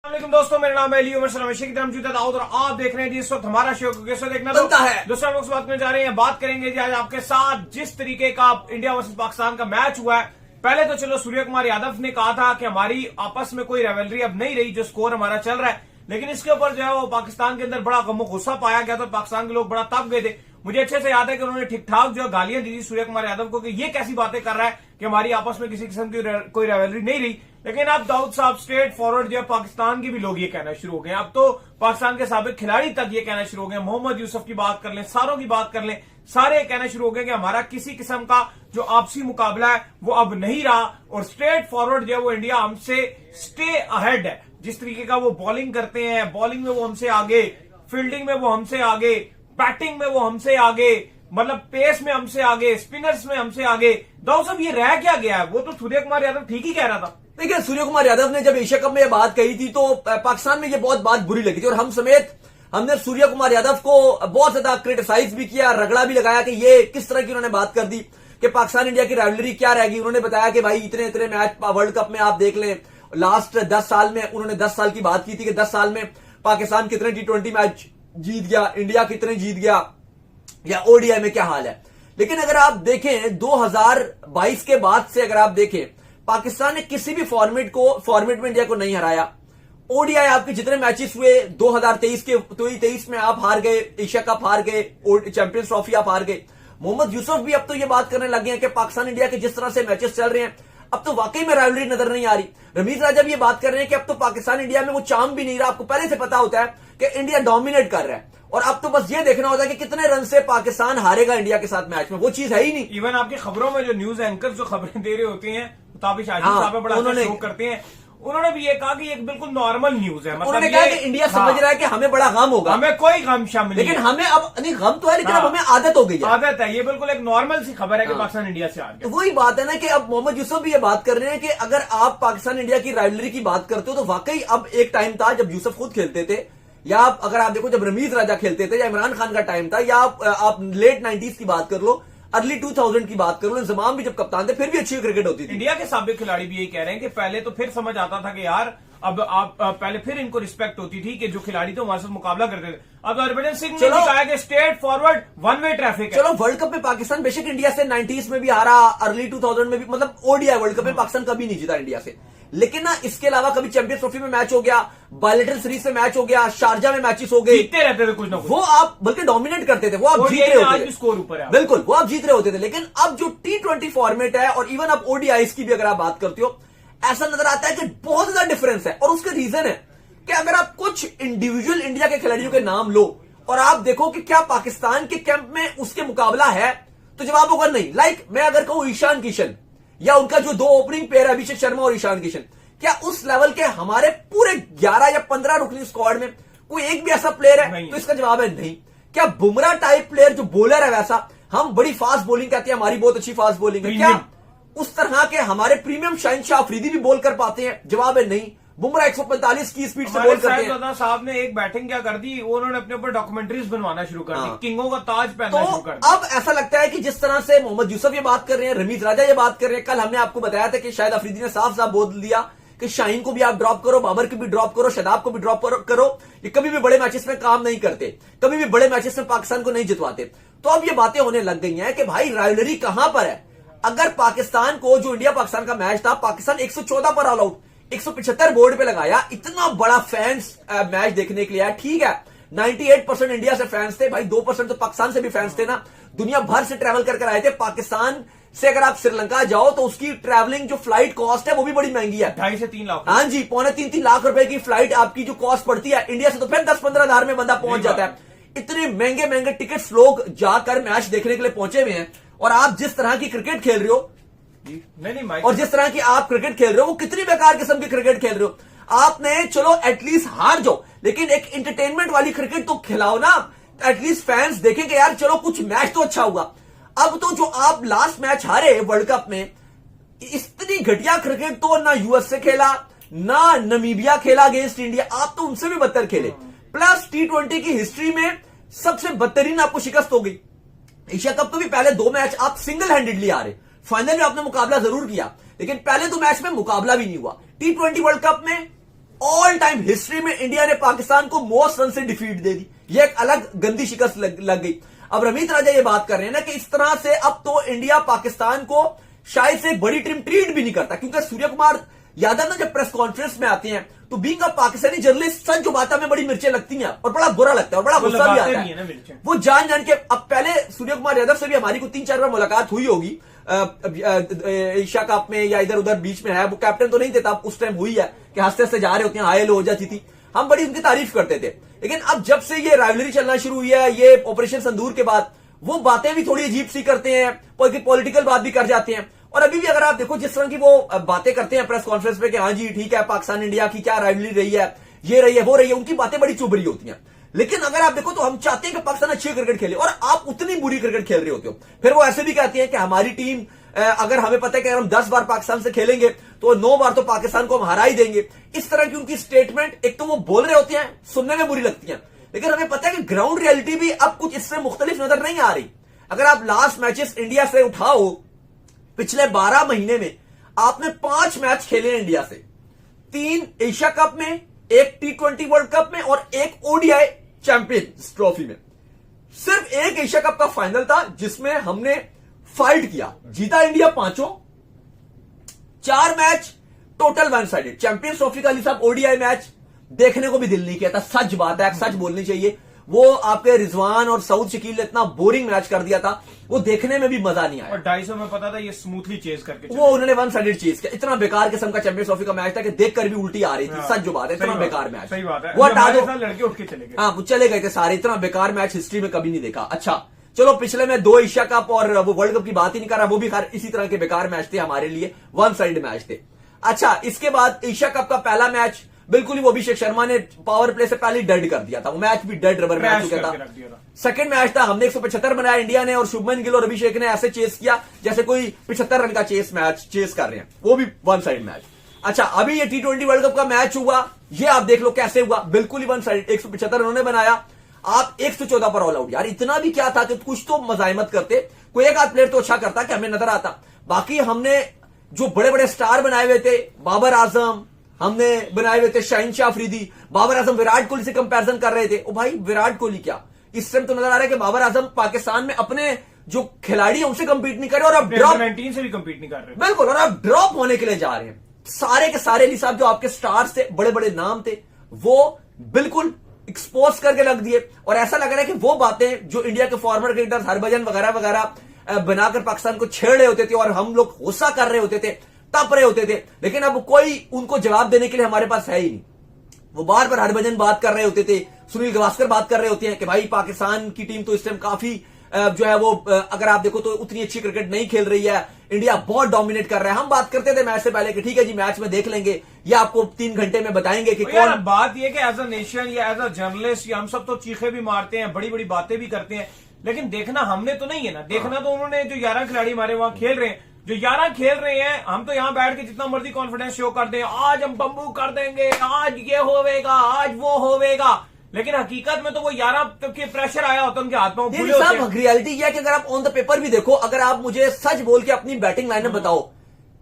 वालेकुम दोस्तों, मेरा नाम है अली उमर सलाम की तरफ जुदा दाऊद और आप देख रहे हैं जी इस वक्त हमारा शो कैसे देखना बनता है। दूसरा लोग से बात करने जा रहे हैं। बात करेंगे जी आज आपके साथ जिस तरीके का इंडिया वर्सेस पाकिस्तान का मैच हुआ है। पहले तो चलो सूर्य कुमार यादव ने कहा था कि हमारी आपस में कोई रेवलरी अब नहीं रही, जो स्कोर हमारा चल रहा है, लेकिन इसके ऊपर जो है वो पाकिस्तान के अंदर बड़ा गमो गुस्सा पाया गया था। पाकिस्तान के लोग बड़ा तप गए थे। मुझे अच्छे से याद है कि उन्होंने ठीक ठाक जो गालियां दी थी सूर्य कुमार यादव को कि ये कैसी बातें कर रहा है कि हमारी आपस में किसी किस्म की कोई रेवलरी नहीं रही। लेकिन अब दाऊद साहब स्ट्रेट फॉरवर्ड जो है पाकिस्तान के भी लोग ये कहना शुरू हो गए। अब तो पाकिस्तान के साबिक खिलाड़ी तक ये कहना शुरू हो गए। मोहम्मद यूसुफ की बात कर लें, सारों की बात कर लें, सारे कहना शुरू हो गए कि हमारा किसी किस्म का जो आपसी मुकाबला है वो अब नहीं रहा और स्ट्रेट फॉरवर्ड जो है वो इंडिया हमसे स्टे अहेड है। जिस तरीके का वो बॉलिंग करते हैं, बॉलिंग में वो हमसे आगे, फील्डिंग में वो हमसे आगे, बैटिंग में वो हमसे आगे, मतलब पेस में हमसे आगे, स्पिनर्स में हमसे आगे। दाऊद साहब ये रह क्या गया है? वो तो सूर्य कुमार यादव ठीक ही कह रहा था। देखिए, सूर्य कुमार यादव ने जब एशिया कप में ये बात कही थी तो पाकिस्तान में ये बहुत बात बुरी लगी थी और हम समेत हमने सूर्य कुमार यादव को बहुत ज्यादा क्रिटिसाइज भी किया, रगड़ा भी लगाया कि ये किस तरह की उन्होंने बात कर दी कि पाकिस्तान इंडिया की राइवलरी क्या रहेगी। उन्होंने बताया कि भाई इतने इतने मैच वर्ल्ड कप में आप देख लें, लास्ट 10 साल में उन्होंने 10 साल की बात की थी कि 10 साल में पाकिस्तान कितने T20 मैच जीत गया, इंडिया कितने जीत गया, या ओडीआई में क्या हाल है। लेकिन अगर आप देखें 2022 के बाद से अगर आप देखें, पाकिस्तान ने किसी भी फॉर्मेट में इंडिया को नहीं हराया। ओडीआई आपके जितने मैचेस हुए 2023 में आप हार गए, एशिया कप हार गए, चैंपियंस ट्रॉफी आप हार गए। मोहम्मद यूसुफ भी अब तो ये बात करने लगे हैं कि पाकिस्तान इंडिया के जिस तरह से मैचेस चल रहे हैं अब तो वाकई में राइवलरी नजर नहीं आ रही। रमीज राजा भी ये बात कर रहे हैं कि अब तो पाकिस्तान इंडिया में वो चार्म भी नहीं रहा। आपको पहले से पता होता है कि इंडिया डोमिनेट कर रहा है और अब तो बस ये देखना होता है कि कितने रन से पाकिस्तान हारेगा इंडिया के साथ मैच में। वो चीज है ही नहीं। इवन आपकी खबरों में जो न्यूज एंकर जो खबरें दे रहे होते हैं, ताबिश आजिज साहब बड़ा अच्छा शो करते हैं, उन्होंने भी ये कहा कि एक बिल्कुल नॉर्मल न्यूज है। मतलब उन्होंने कहा कि इंडिया समझ रहा है कि हमें बड़ा गम होगा, हमें कोई गम शामिल नहीं, लेकिन हमें अब नहीं गम तो है, लेकिन अब हमें आदत हो गई है। आदत है, ये बिल्कुल एक नॉर्मल सी खबर है कि पाकिस्तान इंडिया से आ गया। तो वही बात है ना कि अब मोहम्मद यूसुफ भी ये बात कर रहे हैं कि अगर आप पाकिस्तान इंडिया की राइवलरी की बात करते हो तो वाकई अब एक टाइम था जब यूसुफ खुद खेलते थे, या अगर आप देखो जब रमीज राजा खेलते थे, या इमरान खान का टाइम था, या आप लेट 90s की बात कर लो, अर्ली 2000 की बात कर लो, इंजमाम भी जब कप्तान थे फिर भी अच्छी क्रिकेट होती थी। इंडिया के साबिक खिलाड़ी भी यही कह रहे हैं कि पहले तो फिर समझ आता था कि यार अब आप पहले फिर इनको रिस्पेक्ट होती थी कि जो खिलाड़ी तो हमारे साथ मुकाबला करते थे। अब हरभजन सिंह ने भी कहा कि straight forward one way traffic है। चलो, वर्ल्ड कप में पाकिस्तान बेशक इंडिया से 90s में भी हारा, अर्ली 2000 में भी, मतलब ओडीआई वर्ल्ड कप में पाकिस्तान कभी नहीं जीता इंडिया से। लेकिन ना इसके अलावा कभी चैंपियंस ट्रॉफी में मैच हो गया, बायलेटरल सीरीज में मैच हो गया, शारजा में मैचेस हो गए, जीतते रहते थे कुछ ना कुछ। वो आप बल्कि डोमिनेट करते थे, वो आप जीत रहे होते थे, स्कोर ऊपर है बिल्कुल वो आप जीत रहे होते थे। लेकिन अब जो T20 फॉर्मेट है और इवन अब ओडीआईस की भी अगर आप बात करते हो, ऐसा नजर आता है कि बहुत ज्यादा डिफरेंस है। और उसका रीजन है कि अगर आप कुछ इंडिविजुअल इंडिया के खिलाड़ियों के नाम लो और आप देखो कि क्या पाकिस्तान के कैंप में उसके मुकाबला है, तो जवाब होगा नहीं। लाइक मैं अगर कहूं ईशान किशन, या उनका जो 2 ओपनिंग पेयर है अभिषेक शर्मा और ईशान किशन, क्या उस लेवल के हमारे पूरे 11 या 15 रुकनी स्क्वाड में कोई एक भी ऐसा प्लेयर है? तो इसका जवाब है नहीं। क्या बुमराह टाइप प्लेयर जो बॉलर है, वैसा हम बड़ी फास्ट बॉलिंग कहते हैं, हमारी बहुत अच्छी फास्ट बॉलिंग है, क्या उस तरह के हमारे प्रीमियम शाहिनशाह अफरीदी भी बॉल कर पाते हैं? जवाब है नहीं। बुमराह 145 की स्पीड से बॉल करते हैं। साहब ने एक बैटिंग क्या कर दी, उन्होंने अपने ऊपर डॉक्यूमेंट्रीज बनवाना शुरू कर दी, किंगों का ताज पहनना शुरू कर दिया। अब ऐसा लगता है कि जिस तरह से मोहम्मद यूसुफ ये बात कर रहे हैं, रमीज राजा ये बात कर रहे हैं, कल हमने आपको बताया था कि शायद अफरीदी ने साफ साफ बोल दिया कि शाहीन को भी आप ड्रॉप करो, बाबर को भी ड्रॉप करो, शदाब को भी ड्रॉप करो, ये कभी भी बड़े मैचेस में काम नहीं करते, कभी भी बड़े मैचेस में पाकिस्तान को नहीं जितवाते। तो अब ये बातें होने लग गई हैं कि भाई राइवलरी कहां पर है। अगर पाकिस्तान को, जो इंडिया पाकिस्तान का मैच था, पाकिस्तान 114 पर ऑल आउट, 175 बोर्ड पे लगाया, इतना बड़ा फैंस मैच देखने के लिए आया। ठीक है, 98% इंडिया से फैंस थे भाई, 2% तो पाकिस्तान से भी फैंस थे ना, दुनिया भर से ट्रैवल कर आए थे। पाकिस्तान से अगर आप श्रीलंका जाओ तो उसकी ट्रैवलिंग जो फ्लाइट कॉस्ट है वो भी बड़ी महंगी है, 2.5 से 3 लाख। हाँ जी, 2.5-3 लाख रुपए की फ्लाइट आपकी जो कॉस्ट पड़ती है। इंडिया से तो फिर 10-15 हजार में बंदा पहुंच जाता है। इतने महंगे महंगे टिकट्स लोग जाकर मैच देखने के लिए पहुंचे हुए हैं। और आप जिस तरह की क्रिकेट खेल रहे हो, नहीं, और जिस तरह की आप क्रिकेट खेल रहे हो, वो कितनी बेकार किस्म की क्रिकेट खेल रहे हो। आपने चलो एटलीस्ट हार जाओ, लेकिन एक एंटरटेनमेंट वाली क्रिकेट तो खिलाओ ना, एटलीस्ट फैंस देखेंगे यार चलो कुछ मैच तो अच्छा हुआ। अब तो जो आप लास्ट मैच हारे वर्ल्ड कप में, इतनी घटिया क्रिकेट तो ना यूएस से खेला, ना नमीबिया खेला अगेंस्ट इंडिया, आप तो उनसे भी बदतर खेले। प्लस T20 की हिस्ट्री में सबसे बदतरीन आपको शिकस्त हो गई। एशिया कप तो भी पहले 2 मैच आप सिंगल हैंडेडली हारे, फाइनल में आपने मुकाबला जरूर किया, लेकिन पहले 2 मैच में मुकाबला भी नहीं हुआ। T20 वर्ल्ड कप में ऑल टाइम हिस्ट्री में इंडिया ने पाकिस्तान को मोस्ट रन से डिफीट दे दी। यह एक अलग गंदी शिकस्त लग गई। अब रमीत राजा ये बात कर रहे हैं ना कि इस तरह से अब तो इंडिया पाकिस्तान को शायद से एक बड़ी टीम ट्रीट भी नहीं करता, क्योंकि सूर्य कुमार यादव ना जब प्रेस कॉन्फ्रेंस में आते हैं तो बीइंग अ पाकिस्तानी जर्नलिस्ट सच जो बातें में बड़ी मिर्चें लगती हैं और बड़ा बुरा लगता है और बड़ा गुस्सा भी आता है। वो जान जान के अब पहले सूर्य कुमार यादव से भी हमारी को 3-4 बार मुलाकात हुई होगी एशिया कप में या इधर उधर बीच में है। वो कैप्टन तो नहीं थे तब, उस टाइम हुई है कि हंसते हंसते जा रहे होते हैं, हाय लो हो जाती थी, हम बड़ी उनकी तारीफ करते थे। लेकिन अब जब से ये राइवलरी चलना शुरू हुई है, ये ऑपरेशन संदूर के बाद, वो बातें भी थोड़ी अजीब सी करते हैं, पॉलिटिकल बात भी कर जाते हैं। और अभी भी अगर आप देखो जिस तरह की वो बातें करते हैं प्रेस कॉन्फ्रेंस पे कि हाँ जी ठीक है पाकिस्तान इंडिया की क्या राइवलरी रही है, ये रही है वो रही है, उनकी बातें बड़ी चुभ रही होती हैं। लेकिन अगर आप देखो तो हम चाहते हैं कि पाकिस्तान अच्छी क्रिकेट खेले और आप उतनी बुरी क्रिकेट खेल रहे होते हो। फिर वो ऐसे भी कहते हैं कि हमारी टीम अगर हमें पता है कि अगर हम 10 बार पाकिस्तान से खेलेंगे तो 9 बार तो पाकिस्तान को हम हरा ही देंगे। इस तरह की उनकी स्टेटमेंट एक तो वो बोल रहे होते हैं, सुनने में बुरी लगती हैं, लेकिन हमें पता है कि ग्राउंड रियलिटी भी अब कुछ इससे मुख्तलिफ नजर नहीं आ रही। अगर आप लास्ट मैचेस इंडिया से उठाओ, पिछले 12 महीने में आपने 5 मैच खेले हैं इंडिया से, 3 एशिया कप में, 1 T20 वर्ल्ड कप में और 1 ODI चैंपियंस ट्रॉफी में। सिर्फ 1 एशिया कप का फाइनल था जिसमें हमने फाइट किया, जीता India 5, 4 match total one sided. Champions trophy का साहब ODI मैच देखने को भी दिल नहीं किया था, सच बात है, सच बोलनी चाहिए। वो आपके रिजवान और सऊद शकील ने इतना बोरिंग मैच कर दिया था, वो देखने में भी मजा नहीं आया। और 250 में पता था ये स्मूथली चेज करके वो उन्होंने वन साइडेड चेज किया। इतना बेकार किस्म का चैंपियंस ट्रॉफी का मैच था कि देखकर भी उल्टी आ रही थी। सच जो बात है, इतना बेकार मैच। सही बात है, वो हटा दो, लड़के उठ के चले गए। हाँ वो चले गए थे सारे। इतना बेकार मैच हिस्ट्री में कभी नहीं देखा। अच्छा चलो पिछले में 2 एशिया कप और वो वर्ल्ड कप की बात ही नहीं कर रहा, वो भी इसी तरह के बेकार मैच थे हमारे लिए, वन साइड मैच थे। अच्छा इसके बाद एशिया कप का पहला मैच बिल्कुल ही वो अभिषेक शर्मा ने पावर प्ले से पहले डेड कर दिया था, वो मैच भी डेड रबर मैच हो गया था। सेकंड मैच था, हमने 175 बनाया इंडिया ने और शुभमन गिल और अभिषेक ने ऐसे चेस किया जैसे कोई 75 रन का चेस कर रहे हैं, वो भी वन साइड मैच। अच्छा अभी ये T20 वर्ल्ड कप का मैच हुआ, ये आप देख लो कैसे हुआ, बिल्कुल ही वन साइड। 175 उन्होंने बनाया, आप 114 पर ऑल आउट। यार इतना भी क्या था कि कुछ तो मजाइमत करते, कोई एक आध प्लेयर तो अच्छा करता कि हमें नजर आता। बाकी हमने जो बड़े बड़े स्टार बनाए हुए थे, बाबर आजम हमने बनाए हुए थे, शहनशाह अफरीदी, बाबर आजम विराट कोहली से कंपैरिजन कर रहे थे। ओ भाई विराट कोहली क्या, इस टाइम तो नजर आ रहा है कि बाबर आजम पाकिस्तान में अपने जो खिलाड़ी है उनसे कंपीट नहीं कर रहे और अब ड्रॉप 19 से भी कंपीट नहीं कर रहे। बिल्कुल, और अब ड्रॉप होने के लिए जा रहे हैं। सारे के सारे साहब जो आपके स्टार्स थे, बड़े बड़े नाम थे, वो बिल्कुल एक्सपोज करके रख दिए। और ऐसा लग रहा है कि वो बातें जो इंडिया के फॉर्मर क्रिकेटर्स हरभजन वगैरह वगैरह बनाकर पाकिस्तान को छेड़ रहे होते थे और हम लोग गुस्सा कर रहे होते थे, तप रहे होते थे, लेकिन अब कोई उनको जवाब देने के लिए हमारे पास है ही नहीं। वो बार बार हरभजन बात कर रहे होते थे, सुनील गावस्कर बात कर रहे होते हैं कि भाई पाकिस्तान की टीम तो इस टाइम काफी जो है वो अगर आप देखो तो उतनी अच्छी क्रिकेट नहीं खेल रही है, इंडिया बहुत डोमिनेट कर रहा है। हम बात करते थे मैच से पहले कि ठीक है जी मैच में देख लेंगे, या आपको 3 घंटे में बताएंगे कि कौन। बात यह कि एज अ नेशन या एज अ जर्नलिस्ट हम सब तो चीखे भी मारते हैं, बड़ी बड़ी बातें भी करते हैं, लेकिन देखना हमने तो नहीं है ना। देखना तो उन्होंने जो 11 खिलाड़ी हमारे वहां खेल रहे हैं, जो 11 खेल रहे हैं, हम तो यहां बैठ के जितना मर्जी कॉन्फिडेंस शो कर दें, आज हम बम्बू कर देंगे, आज ये होवेगा, आज वो होवेगा, लेकिन हकीकत में तो वो 11 के प्रेशर आया होता है उनके हाथ में। रियलिटी यह है कि अगर आप ऑन द पेपर भी देखो, अगर आप मुझे सच बोल के अपनी बैटिंग लाइनअप बताओ,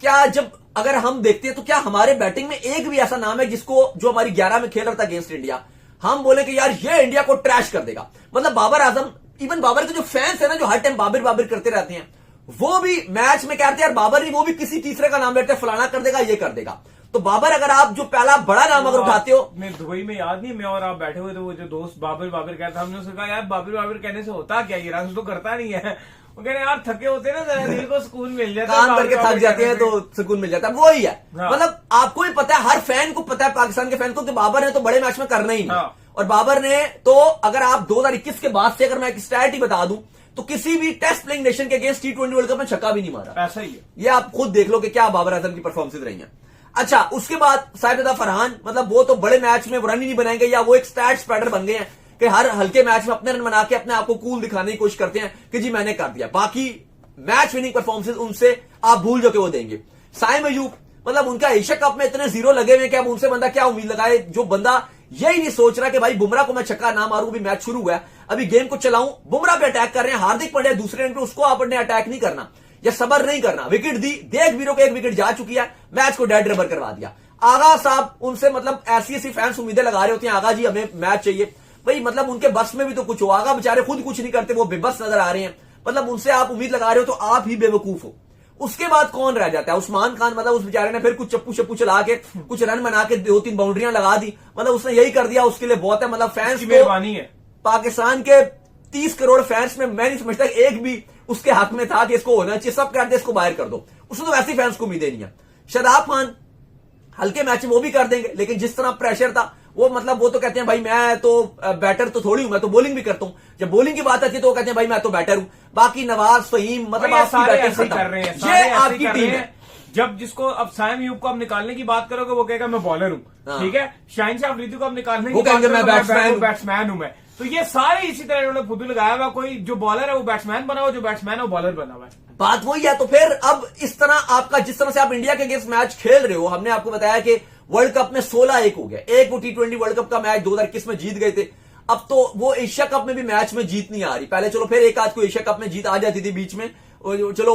क्या जब अगर हम देखते हैं तो क्या हमारे बैटिंग में एक भी ऐसा नाम है जिसको जो हमारी 11 में खेल रहा था अगेंस्ट इंडिया, हम बोले कि यार ये इंडिया को ट्रैश कर देगा। मतलब बाबर आजम, इवन बाबर के जो फैंस है ना जो हर टाइम बाबर बाबर करते रहते हैं, वो भी मैच में कहते हैं यार बाबर नहीं, वो भी किसी तीसरे का नाम लेते हैं, फलाना कर देगा, ये कर देगा। तो बाबर अगर आप जो पहला बड़ा नाम अगर उठाते हो, मैं दुबई में याद नहीं, मैं और आप बैठे हुए थे, वो जो दोस्त बाबर बाबर कहता, हमने उससे कहा यार बाबर बाबर कहने से होता क्या, ये रन तो करता नहीं है। वो कह रहे यार थके होते ना जरा, दिल को सुकून मिल जाता है, काम करके थक जाते हैं तो सुकून मिल जाता है, वो ही है। मतलब आपको ही पता है, हर फैन को पता है, पाकिस्तान के फैन को, कि बाबर ने तो बड़े मैच में करना ही नहीं। और बाबर ने तो अगर आप 2021 के बाद से अगर मैं एक स्टैट ही बता दूं तो किसी भी टेस्ट प्लेइंग नेशन के अगेंस्ट T20 वर्ल्ड कप में छक्का भी नहीं मारा। ऐसा ही है, ये आप खुद देख लो कि क्या बाबर आजम की परफॉर्मेंस रही है। अच्छा उसके बाद साहिबजादा फरहान, मतलब वो तो बड़े मैच में रन ही नहीं बनाएंगे, या वो एक स्टैट स्प्रेडर बन गए हैं कि हर हल्के मैच में अपने रन बना के अपने आप को कूल दिखाने की कोशिश करते हैं कि जी मैंने कर दिया। बाकी मैच विनिंग परफॉर्मेंसेस उनसे आप भूल जो के वो देंगे। साइम अयूब, मतलब उनका एशिया कप में इतने जीरो लगे हुए कि अब उनसे बंदा क्या उम्मीद लगाए, जो बंदा यही नहीं सोच रहा कि भाई बुमराह को मैं छक्का ना मारूं, भी मैच शुरू हुआ है, अभी गेम को चलाऊं, बुमराह पे अटैक कर रहे हैं, हार्दिक पांड्या दूसरे एंड पे, उसको आपने अटैक नहीं करना या सबर नहीं करना, विकेट दी, देख वीरों को एक विकेट जा चुकी है, मैच को डेड रबर करवा दिया। आगा साहब उनसे मतलब ऐसी ऐसी फैंस उम्मीदें लगा रहे होते हैं, आगा जी हमें मैच चाहिए भाई, मतलब उनके बस में भी तो कुछ हो, आगा बेचारे खुद कुछ नहीं करते, वो बेबस नजर आ रहे हैं, मतलब उनसे आप उम्मीद लगा रहे हो तो आप ही बेवकूफ हो। उसके बाद कौन रह जाता है? उस्मान खान, मतलब उस बेचारे ने फिर कुछ चप्पू चप्पू चला के कुछ रन बना के 2-3 बाउंड्रियां लगा दी, मतलब उसने यही कर दिया, उसके लिए बहुत है। मतलब फैंस की मेहरबानी है। पाकिस्तान के 30 करोड़ फैंस में मैं नहीं समझता एक भी उसके हक में था कि इसको होना चाहिए, सब कहते इसको बाहर कर दो, उसने तो वैसी फैंस को उम्मीदें नहीं है। शादाब खान हल्के मैच में वो भी कर देंगे, लेकिन जिस तरह प्रेशर था वो, मतलब वो तो कहते हैं भाई मैं तो बैटर तो थोड़ी हूं, मैं तो बॉलिंग भी करता हूं, जब बॉलिंग की बात आती है तो वो कहते हैं भाई मैं तो बैटर हूं। बाकी नवाज, फहीम, मतलब आपकी बैटिंग खत्म, कर रहे हैं, ये आपकी टीम है। जब जिसको अब साइम यूब को आप निकालने की बात करोगे वो कहेगा मैं बॉलर हूं, ठीक है। शाहीन शाह अफरीदी को आप निकालने की बात करोगे बैट्समैन हूं मैं। तो ये सारे इसी तरह इन्होंने फुदू लगाया हुआ, कोई जो बॉलर है वो बैट्समैन बना हुआ, जो बैट्समैन है वो बॉलर बना हुआ है। बात वही है। तो फिर अब इस तरह आपका, जिस तरह से आप इंडिया के अगेंस्ट मैच खेल रहे हो, हमने आपको बताया कि वर्ल्ड कप में 16-1 हो गया, एक वो T20 वर्ल्ड कप का मैच 2021 में जीत गए थे, अब तो वो एशिया कप में भी मैच में जीत नहीं आ रही। पहले चलो फिर एक आध को एशिया कप में जीत आ जाती थी बीच में, चलो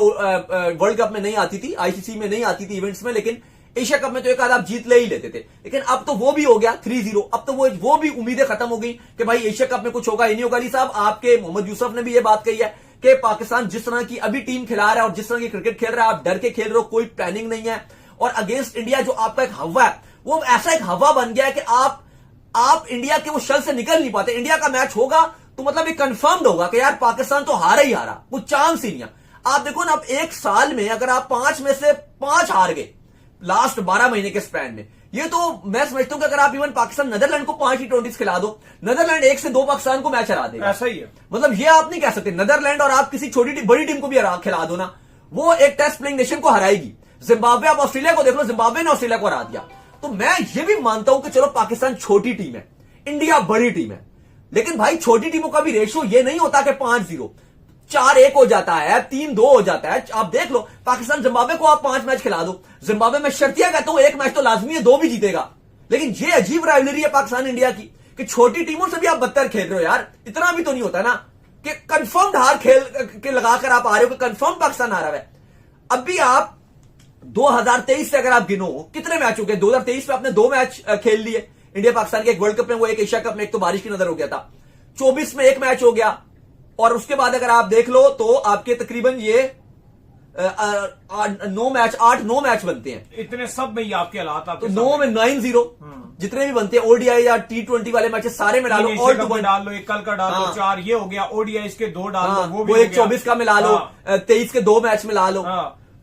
वर्ल्ड कप में नहीं आती थी, आईसीसी में नहीं आती थी इवेंट्स में, लेकिन एशिया कप में तो एक आध आप जीत ले ही लेते थे। लेकिन अब तो वो भी हो गया 3-0, अब तो वो भी उम्मीदें खत्म हो गई कि भाई एशिया कप में कुछ होगा ही नहीं होगा। अली साहब, आपके मोहम्मद यूसुफ ने भी ये बात कही है कि पाकिस्तान जिस तरह की अभी टीम खिला रहा है और जिस तरह की क्रिकेट खेल रहा है, आप डर के खेल रहे हो, कोई प्लानिंग नहीं है, और अगेंस्ट इंडिया जो आपका एक हवा है वो ऐसा एक हवा बन गया है कि आप इंडिया के वो शल से निकल नहीं पाते। इंडिया का मैच होगा तो मतलब ये कंफर्म्ड होगा कि यार पाकिस्तान तो हारा ही हारा, कुछ चांस ही नहीं है। आप देखो ना, अब एक साल में अगर आप 5 में से 5 हार गए लास्ट 12 महीने के स्पैन में, ये तो मैं समझता हूं कि अगर आप इवन पाकिस्तान नीदरलैंड को 5 T20 खिला दो, नीदरलैंड 1 से 2 पाकिस्तान को मैच हरा देगा। ऐसा ही है, मतलब ये आप नहीं कह सकते। नीदरलैंड और आप किसी छोटी बड़ी टीम को भी खिला दो ना, वो एक टेस्ट प्लेइंग नेशन को हराएगी। जिम्बाब्वे, आप ऑस्ट्रेलिया को देख लो, जिम्बाब्वे ने ऑस्ट्रेलिया को हरा दिया। तो मैं ये भी मानता हूं कि चलो पाकिस्तान छोटी टीम है, इंडिया बड़ी टीम है, लेकिन भाई छोटी टीमों का भी रेशियो ये नहीं होता कि 5-0 4-1 हो जाता है, 3-2 हो जाता है। आप देख लो पाकिस्तान, जिम्बाब्वे को आप 5 मैच खिला दो, जिम्बाब्वे में शर्तिया कहता हूं 1 मैच तो लाजमी है, 2 भी जीतेगा। लेकिन ये अजीब राइवलरी है पाकिस्तान इंडिया की कि छोटी टीमों से भी आप बदतर खेल रहे हो यार। इतना भी तो नहीं होता ना कि कंफर्म्ड हार खेल के लगाकर आप आ रहे हो कि कंफर्म पाकिस्तान हारा है। अब भी आप 2023 से अगर आप गिनो कितने मैच हो गए, 2023 में आपने 2 मैच खेल लिए इंडिया पाकिस्तान के, एक वर्ल्ड कप में, वो एक एशिया कप में, एक तो बारिश की नजर हो गया था। 24 में 1 मैच हो गया, और उसके बाद अगर आप देख लो तो आपके तकरीबन ये 8-9 मैच बनते हैं। इतने सब में ये आपके हालात, तो 9 में 9-0 जितने भी बनते हैं, ओडीआई या T20 वाले मैचेस सारे में डालो, और डाल लो, एक कल का डाल लो, 4 ये हो गया, ओडीआई के 2 डाल लो, वो एक 24 का मिला लो, 23 के 2 मैच मिला लो,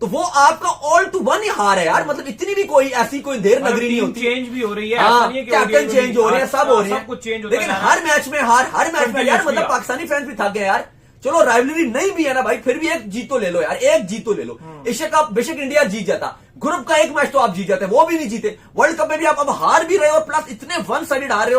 तो वो आपका ऑल टू वन ही हार है यार। मतलब इतनी भी कोई ऐसी कोई देर नगरी नहीं होती, चेंज भी हो रही है, कैप्टन चेंज हो रहे हैं, सब हो रहे हैं, सब कुछ चेंज होता है, लेकिन हर मैच में हार, हर मैच में यार, मतलब पाकिस्तानी फैंस भी थक गए यार। चलो राइवलरी नहीं भी है ना भाई, फिर भी एक जीत तो ले लो यार, एक जीत तो ले लो। एशिया कप बेशक इंडिया जीत जाता, ग्रुप का 1 मैच तो आप जीत जाते, वो भी नहीं जीते। वर्ल्ड कप में भी आप अब हार भी रहे हो, प्लस इतने वन साइडेड हार रहे हो।